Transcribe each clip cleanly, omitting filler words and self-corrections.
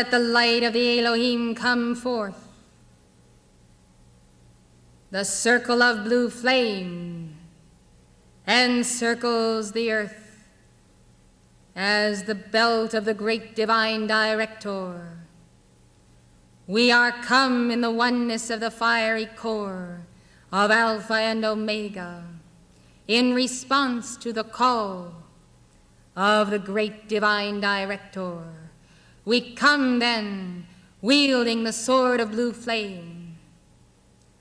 let the light of the Elohim come forth. The circle of blue flame encircles the earth as the belt of the great divine director. We are come in the oneness of the fiery core of Alpha and Omega in response to the call of the great divine director. We come then wielding the sword of blue flame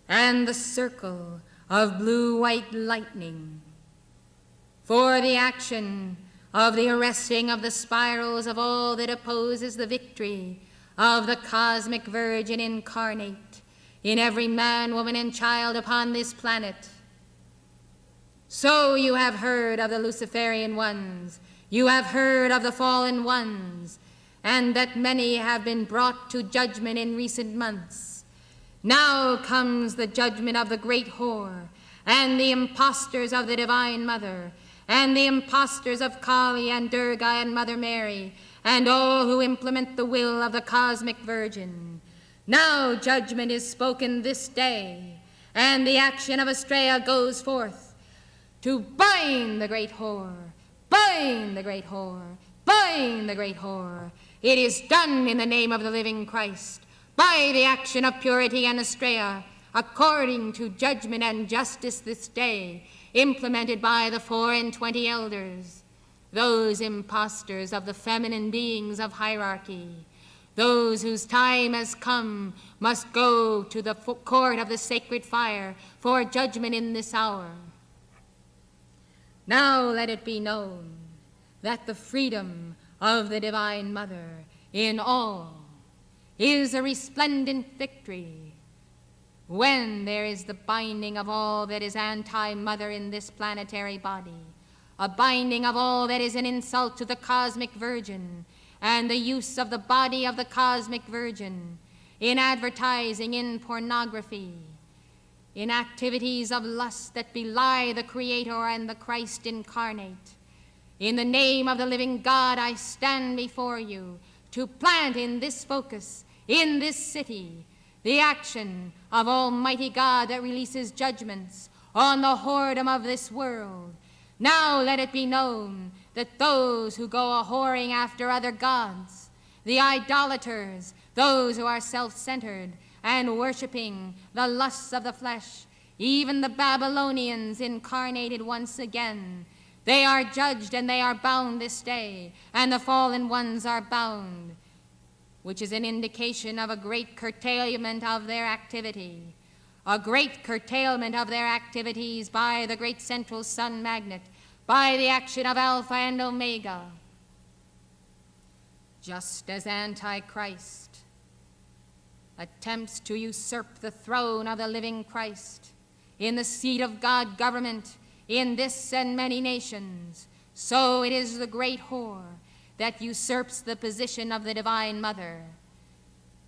and the circle of blue-white lightning for the action of the arresting of the spirals of all that opposes the victory of the cosmic virgin incarnate in every man, woman, and child upon this planet. So you have heard of the Luciferian ones, you have heard of the fallen ones, and that many have been brought to judgment in recent months. Now comes the judgment of the great whore, and the impostors of the Divine Mother, and the impostors of Kali and Durga and Mother Mary, and all who implement the will of the cosmic virgin. Now judgment is spoken this day, and the action of Astreia goes forth to bind the great whore, bind the great whore, bind the great whore. It is done in the name of the living Christ, by the action of Purity and Astrea, according to judgment and justice this day, implemented by the 24 elders, those impostors of the feminine beings of hierarchy. Those whose time has come must go to the court of the sacred fire for judgment in this hour. Now let it be known that the freedom of the Divine Mother in all is a resplendent victory when there is the binding of all that is anti-mother in this planetary body, a binding of all that is an insult to the cosmic virgin, and the use of the body of the cosmic virgin in advertising, in pornography, in activities of lust that belie the Creator and the Christ incarnate. In the name of the living God, I stand before you to plant in this focus, in this city, the action of Almighty God that releases judgments on the whoredom of this world. Now let it be known that those who go a-whoring after other gods, the idolaters, those who are self-centered and worshiping the lusts of the flesh, even the Babylonians incarnated once again, they are judged and they are bound this day, and the fallen ones are bound, which is an indication of a great curtailment of their activity, a great curtailment of their activities by the great central sun magnet, by the action of Alpha and Omega. Just as Antichrist attempts to usurp the throne of the living Christ in the seat of God government in this and many nations, so it is the great whore that usurps the position of the Divine Mother.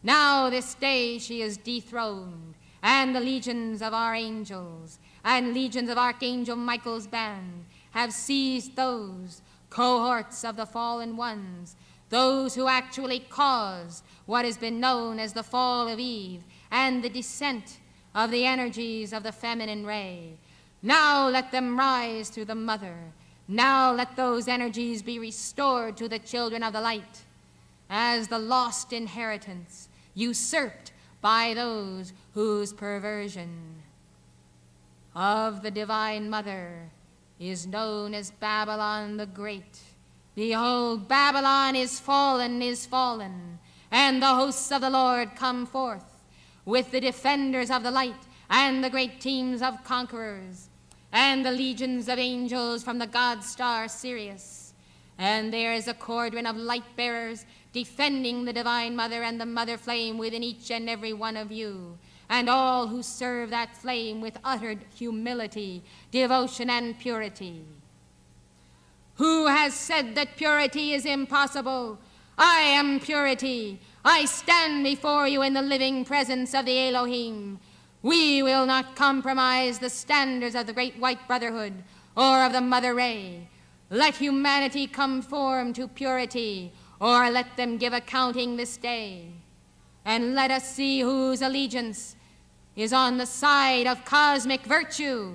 Now this day she is dethroned, and the legions of our angels and legions of Archangel Michael's band have seized those cohorts of the fallen ones, those who actually caused what has been known as the fall of Eve and the descent of the energies of the feminine ray. Now let them rise through the mother. Now let those energies be restored to the children of the light as the lost inheritance usurped by those whose perversion of the Divine Mother is known as Babylon the Great. Behold, Babylon is fallen, and the hosts of the Lord come forth with the defenders of the light and the great teams of conquerors and the legions of angels from the god star Sirius. And there is a cordon of light bearers defending the Divine Mother and the Mother Flame within each and every one of you, and all who serve that flame with utter humility, devotion, and purity. Who has said that purity is impossible? I am purity. I stand before you in the living presence of the Elohim. We will not compromise the standards of the great white brotherhood or of the Mother Ray. Let humanity conform to purity, or let them give accounting this day. And let us see whose allegiance is on the side of cosmic virtue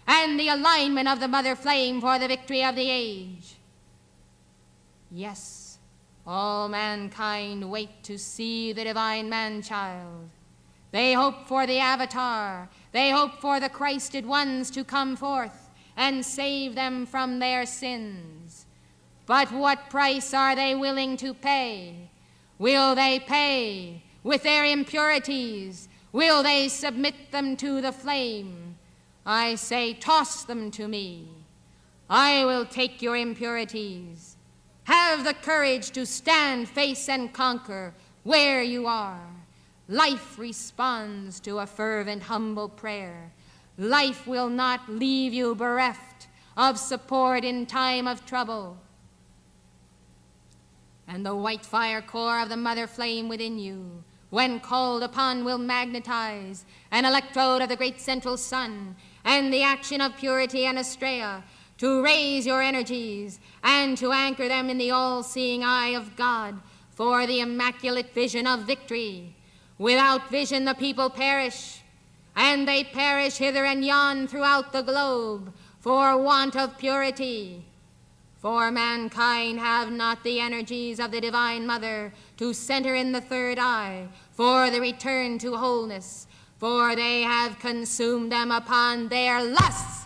and the alignment of the mother flame for the victory of the age. Yes, all mankind wait to see the divine man-child. They hope for the avatar. They hope for the Christed ones to come forth and save them from their sins. But what price are they willing to pay? Will they pay with their impurities? Will they submit them to the flame? I say, toss them to me. I will take your impurities. Have the courage to stand, face, and conquer where you are. Life responds to a fervent, humble prayer. Life will not leave you bereft of support in time of trouble. And the white fire core of the mother flame within you, when called upon, will magnetize an electrode of the great central sun and the action of Purity and Astrea to raise your energies and to anchor them in the all-seeing eye of God for the immaculate vision of victory. Without vision the people perish, and they perish hither and yon throughout the globe for want of purity. For mankind have not the energies of the Divine Mother to center in the third eye for the return to wholeness, for they have consumed them upon their lusts.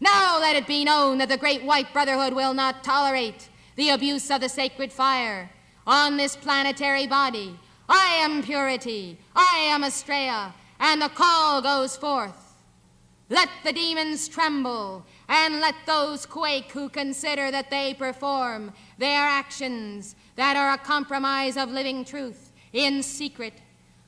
Now let it be known that the great white brotherhood will not tolerate the abuse of the sacred fire on this planetary body. I am Purity, I am Astrea, and the call goes forth. Let the demons tremble, and let those quake who consider that they perform their actions that are a compromise of living truth in secret.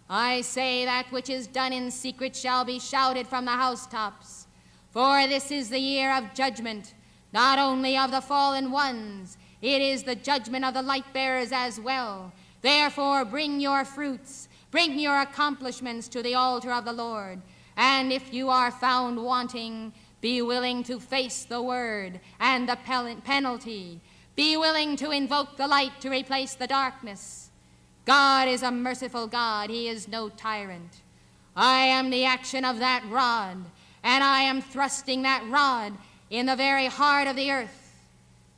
I say that which is done in secret shall be shouted from the housetops. For this is the year of judgment, not only of the fallen ones, it is the judgment of the light bearers as well. Therefore bring your fruits, bring your accomplishments to the altar of the Lord. And if you are found wanting, be willing to face the word and the penalty. Be willing to invoke the light to replace the darkness. God is a merciful God. He is no tyrant. I am the action of that rod, and I am thrusting that rod in the very heart of the earth.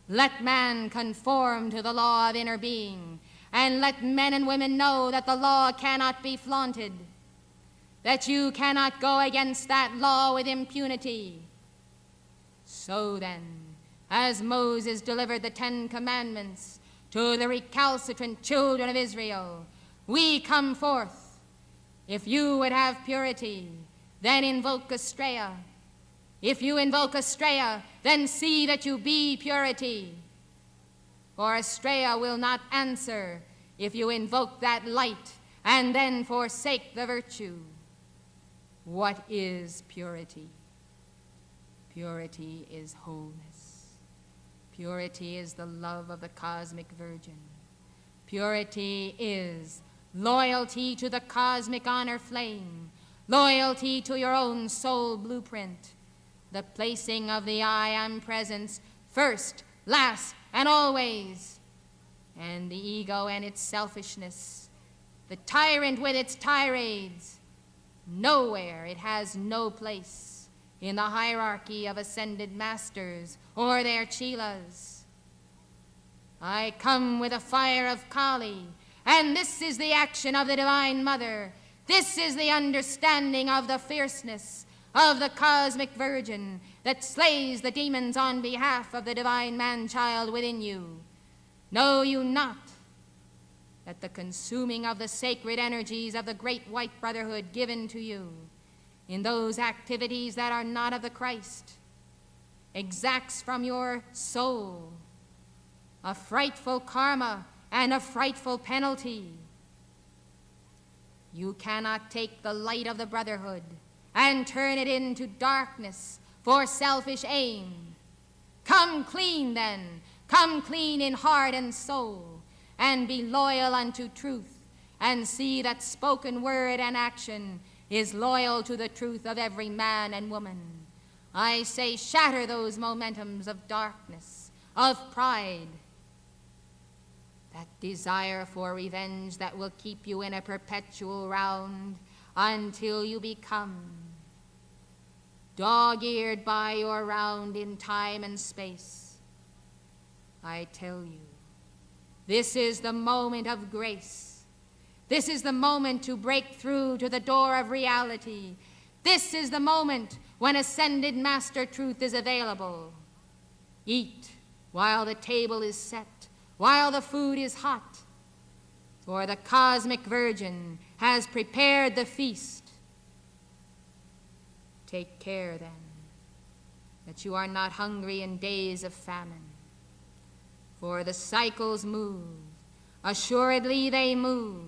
Let man conform to the law of inner being, and let men and women know that the law cannot be flaunted, that you cannot go against that law with impunity. So then, as Moses delivered the 10 Commandments to the recalcitrant children of Israel, we come forth. If you would have purity, then invoke Astrea. If you invoke Astrea, then see that you be purity. For Astrea will not answer if you invoke that light and then forsake the virtue. What is purity? Purity is wholeness. Purity is the love of the cosmic virgin. Purity is loyalty to the cosmic honor flame, loyalty to your own soul blueprint, the placing of the I am presence first, last, and always, and the ego and its selfishness, the tyrant with its tirades. Nowhere it has no place in the hierarchy of ascended masters or their chelas. I come with a fire of Kali, and this is the action of the Divine Mother. This is the understanding of the fierceness of the cosmic virgin that slays the demons on behalf of the divine man-child within you. Know you not that the consuming of the sacred energies of the great white brotherhood given to you in those activities that are not of the Christ exacts from your soul a frightful karma and a frightful penalty. You cannot take the light of the brotherhood and turn it into darkness for selfish aim. Come clean then, come clean in heart and soul, and be loyal unto truth, and see that spoken word and action is loyal to the truth of every man and woman. I say shatter those momentums of darkness, of pride. that desire for revenge that will keep you in a perpetual round until you become dog-eared by your round in time and space. I tell you, this is the moment of grace. This is the moment to break through to the door of reality. This is the moment when ascended master truth is available. Eat while the table is set, while the food is hot, for the cosmic virgin has prepared the feast. Take care, then, that you are not hungry in days of famine, for the cycles move, assuredly they move.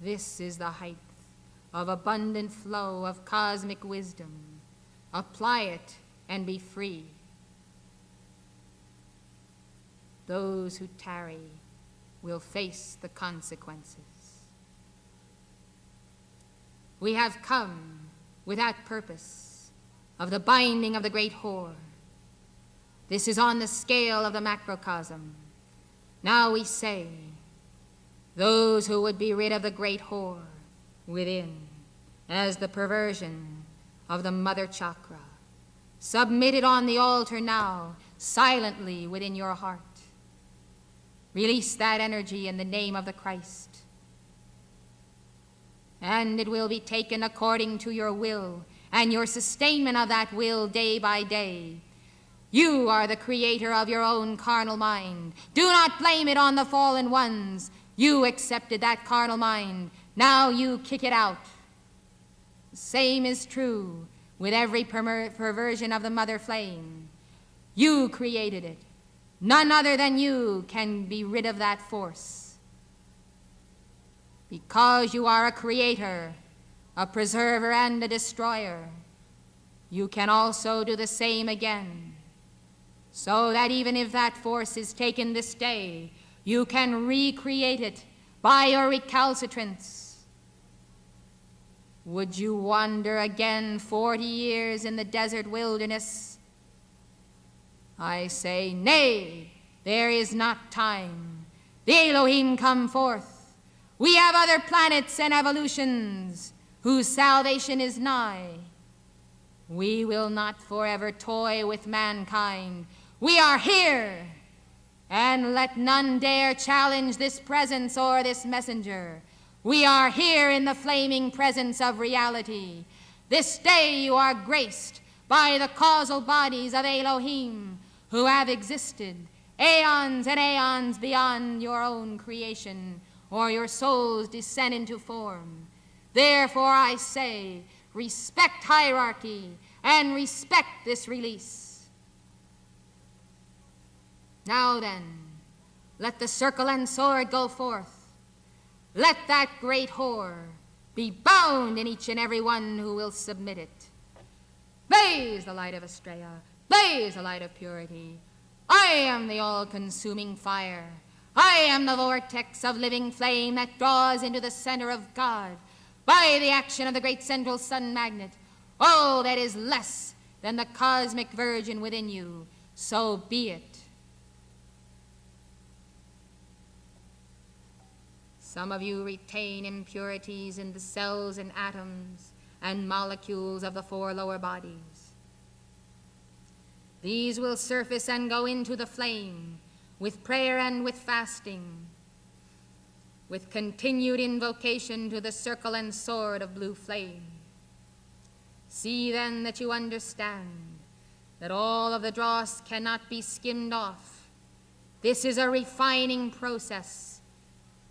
This is the height of abundant flow of cosmic wisdom. Apply it and be free. Those who tarry will face the consequences. We have come with that purpose of the binding of the great whore. This is on the scale of the macrocosm. Now we say, those who would be rid of the great whore within, as the perversion of the mother chakra, submit it on the altar now, silently within your heart. Release that energy in the name of the Christ, and it will be taken according to your will and your sustainment of that will day by day. You are the creator of your own carnal mind. Do not blame it on the fallen ones. You accepted that carnal mind. Now you kick it out. The same is true with every perversion of the mother flame. You created it. None other than you can be rid of that force. Because you are a creator, a preserver, and a destroyer, you can also do the same again. So that even if that force is taken this day, you can recreate it by your recalcitrance. Would you wander again 40 years in the desert wilderness? I say, nay, there is not time. The Elohim come forth. We have other planets and evolutions whose salvation is nigh. We will not forever toy with mankind. We are here, and let none dare challenge this presence or this messenger. We are here in the flaming presence of reality. This day you are graced by the causal bodies of Elohim who have existed aeons and aeons beyond your own creation or your soul's descent into form. Therefore I say, respect hierarchy and respect this release. Now then, let the circle and sword go forth. Let that great whore be bound in each and every one who will submit it. Blaze the light of Astreia, blaze the light of purity. I am the all-consuming fire. I am the vortex of living flame that draws into the center of God by the action of the great central sun magnet. All that is less than the cosmic virgin within you, so be it. Some of you retain impurities in the cells and atoms and molecules of the four lower bodies. These will surface and go into the flame with prayer and with fasting, with continued invocation to the circle and sword of blue flame. See then that you understand that all of the dross cannot be skimmed off. This is a refining process.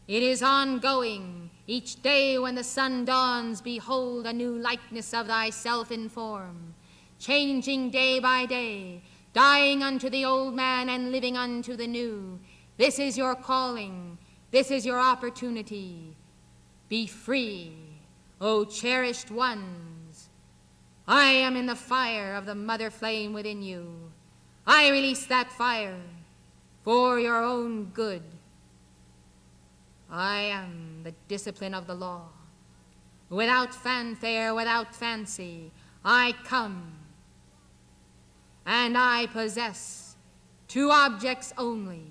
It is ongoing. Each day when the sun dawns, behold a new likeness of thyself in form, changing day by day, dying unto the old man and living unto the new. This is your calling. This is your opportunity. Be free, O cherished ones. I am in the fire of the mother flame within you. I release that fire for your own good. I am the discipline of the law. Without fanfare, without fancy, I come, and I possess two objects only,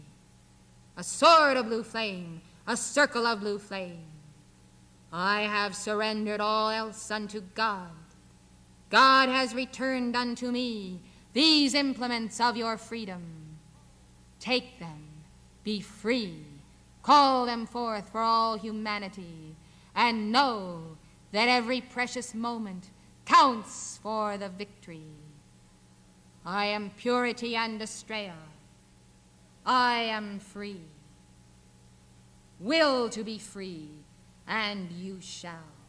a sword of blue flame, a circle of blue flame. I have surrendered all else unto God. God has returned unto me these implements of your freedom. Take them, be free, call them forth for all humanity, and know that every precious moment counts for the victory. I am Purity and Astrea. I am free. Will to be free, and you shall.